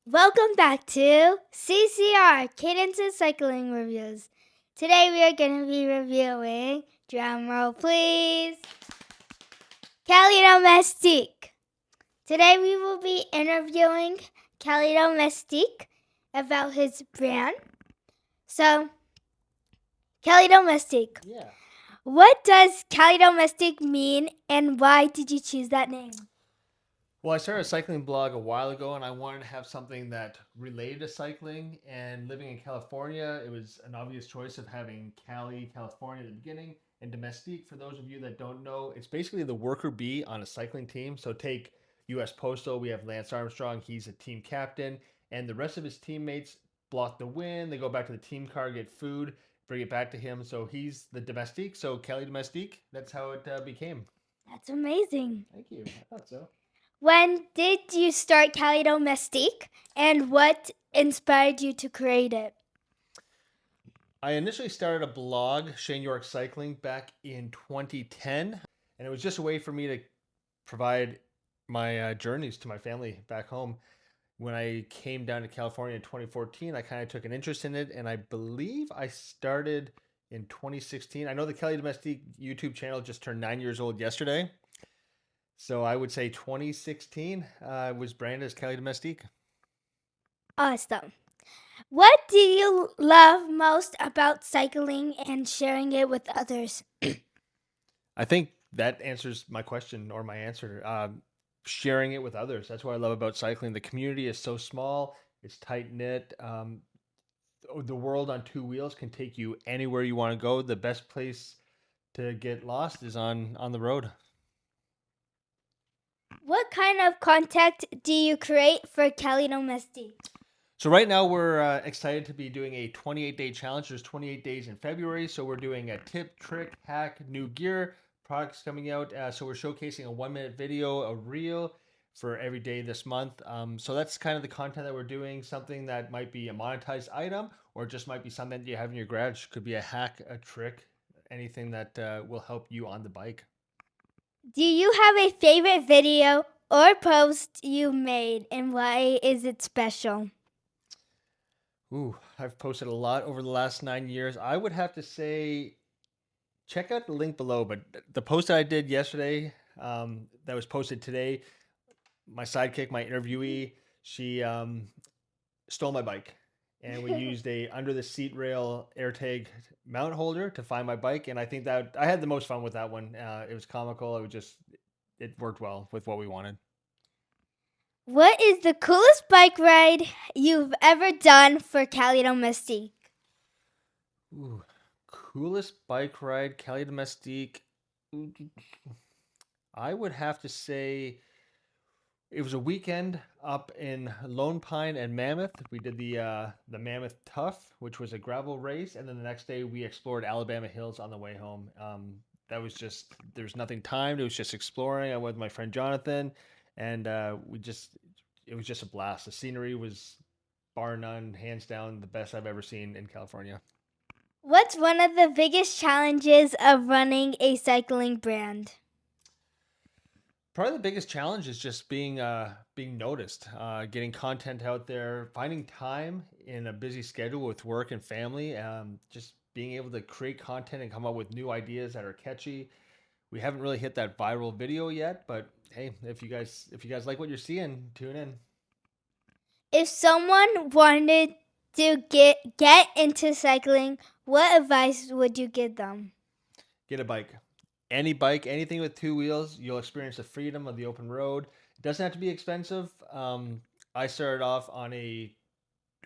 Welcome back to CCR Caydence Cycling Reviews. Today we are going to be reviewing, drumroll please, CaliDomestique. Today we will be interviewing CaliDomestique about his brand. So, CaliDomestique. Yeah. What does CaliDomestique mean and why did you choose that name? Well, I started a cycling blog a while ago and I wanted to have something that related to cycling. And living in California, it was an obvious choice of having Cali, California at the beginning, and Domestique. For those of you that don't know, it's basically the worker bee on a cycling team. So take US Postal, we have Lance Armstrong, he's a team captain, and the rest of his teammates block the wind. They go back to the team car, get food, bring it back to him. So he's the Domestique. So Cali Domestique, that's how it became. That's amazing. Thank you. I thought so. When did you start CaliDomestique and what inspired you to create it? I initially started a blog, Shane York Cycling, back in 2010, and it was just a way for me to provide my journeys to my family back home. When I came down to California in 2014, I kind of took an interest in it, and I believe I started in 2016. I know the Kelly Domestique YouTube channel just turned 9 years old yesterday, so I would say 2016 was branded as Kelly Domestique. Awesome. What do you love most about cycling and sharing it with others? I think that answers my question or my answer. Sharing it with others. That's what I love about cycling. The community is so small, it's tight knit. The world on two wheels can take you anywhere you want to go. The best place to get lost is on the road. What kind of content do you create for CaliDomestique? So right now we're excited to be doing a 28-day challenge. There's 28 days in February, so we're doing a tip, trick, hack, new gear, products coming out. So we're showcasing a 1-minute video, a reel for every day this month. So that's kind of the content that we're doing. Something that might be a monetized item, or just might be something that you have in your garage. Could be a hack, a trick, anything that will help you on the bike. Do you have a favorite video or post you made and why is it special? Ooh, I've posted a lot over the last 9 years. I would have to say check out the link below. But the post that I did yesterday, that was posted today, my sidekick, my interviewee, she stole my bike, and we used a under the seat rail AirTag mount holder to find my bike. And I think that I had the most fun with that one. It was comical. It worked well with what we wanted. What is the coolest bike ride you've ever done for CaliDomestique? Ooh, coolest bike ride, Cali Domestique. I would have to say it was a weekend up in Lone Pine and Mammoth. We did the Mammoth Tough, which was a gravel race, and then the next day we explored Alabama hills on the way home. That was just there's nothing timed. It was just exploring. I went with my friend Jonathan, and it was just a blast. The scenery was bar none, hands down, the best I've ever seen in California. What's one of the biggest challenges of running a cycling brand? Probably the biggest challenge is just being noticed, getting content out there, finding time in a busy schedule with work and family, just being able to create content and come up with new ideas that are catchy. We haven't really hit that viral video yet, but hey, if you guys like what you're seeing, tune in. If someone wanted to get into cycling, what advice would you give them? Get a bike. Any bike, anything with two wheels, you'll experience the freedom of the open road. It doesn't have to be expensive. I started off on a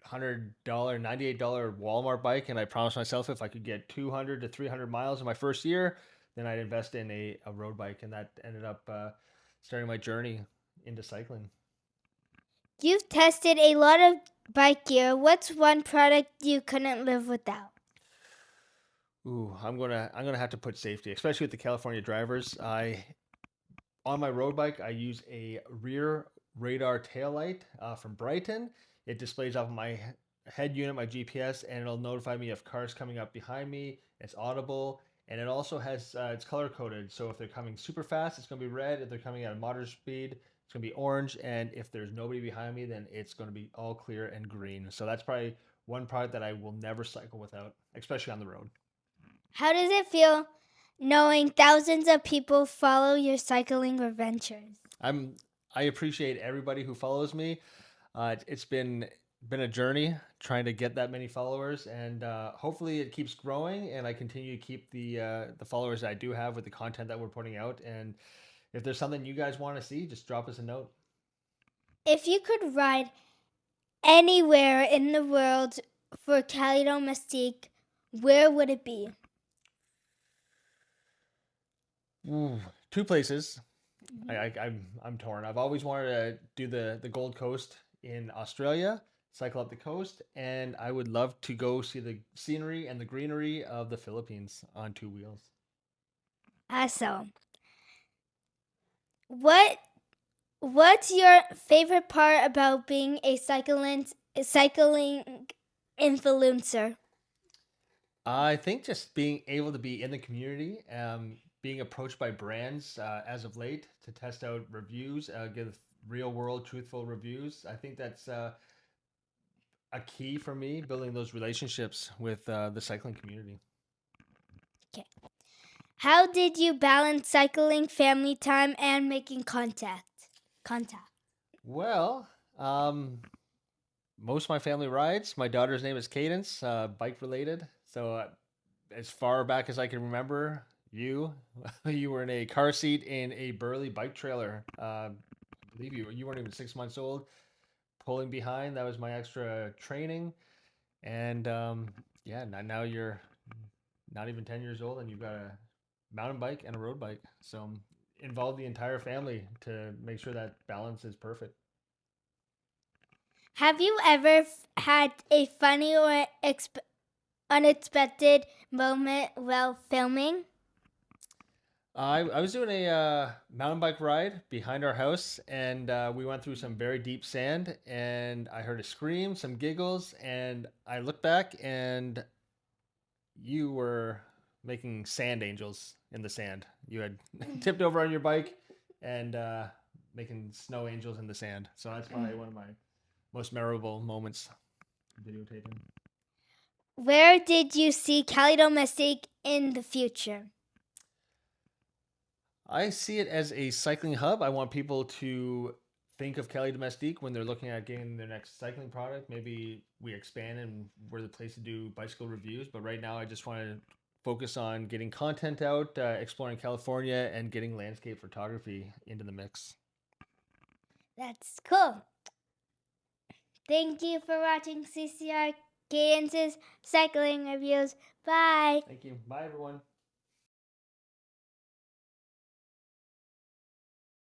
$100, $98 Walmart bike, and I promised myself if I could get 200 to 300 miles in my first year, then I'd invest in a road bike, and that ended up starting my journey into cycling. You've tested a lot of bike gear. What's one product you couldn't live without? Ooh, I'm gonna have to put safety, especially with the California drivers. I On my road bike, I use a rear radar taillight from Brighton. It displays off my head unit, my GPS, and it'll notify me if cars coming up behind me. It's audible, and it also has it's color coded. So if they're coming super fast, it's going to be red. If they're coming at a moderate speed, It's going to be orange, and if there's nobody behind me, then it's going to be all clear and green. So that's probably one product that I will never cycle without, especially on the road. How does it feel knowing thousands of people follow your cycling adventures? I appreciate everybody who follows me. It's been a journey trying to get that many followers, and hopefully it keeps growing, and I continue to keep the followers I do have with the content that we're putting out. And if there's something you guys want to see, just drop us a note. If you could ride anywhere in the world for CaliDomestique, where would it be? Ooh, two places. I'm torn. I've always wanted to do the Gold Coast in Australia, cycle up the coast, and I would love to go see the scenery and the greenery of the Philippines on two wheels. Also, what's your favorite part about being a cycling influencer? I think just being able to be in the community, being approached by brands as of late to test out reviews, give real world, truthful reviews. I think that's a key for me, building those relationships with the cycling community. Okay. How did you balance cycling, family time, and making contact? Well, most of my family rides. My daughter's name is Caydence, bike related. So as far back as I can remember, you you were in a car seat in a Burley bike trailer. I believe you weren't even 6 months old, pulling behind. That was my extra training, and yeah, now you're not even 10 years old, and you've got a mountain bike and a road bike. So involve the entire family to make sure that balance is perfect. Have you ever had a funny or unexpected moment while filming? I was doing a mountain bike ride behind our house, and we went through some very deep sand, and I heard a scream, some giggles, and I looked back, and you were making sand angels in the sand. You had tipped over on your bike and making snow angels in the sand. So that's probably one of my most memorable moments videotaping. Where did you see CaliDomestique in the future? I see it as a cycling hub. I want people to think of CaliDomestique when they're looking at getting their next cycling product. Maybe we expand and we're the place to do bicycle reviews. But right now, I just want to focus on getting content out, exploring California, and getting landscape photography into the mix. That's cool. Thank you for watching CCR Cadence's Cycling Reviews. Bye. Thank you. Bye, everyone.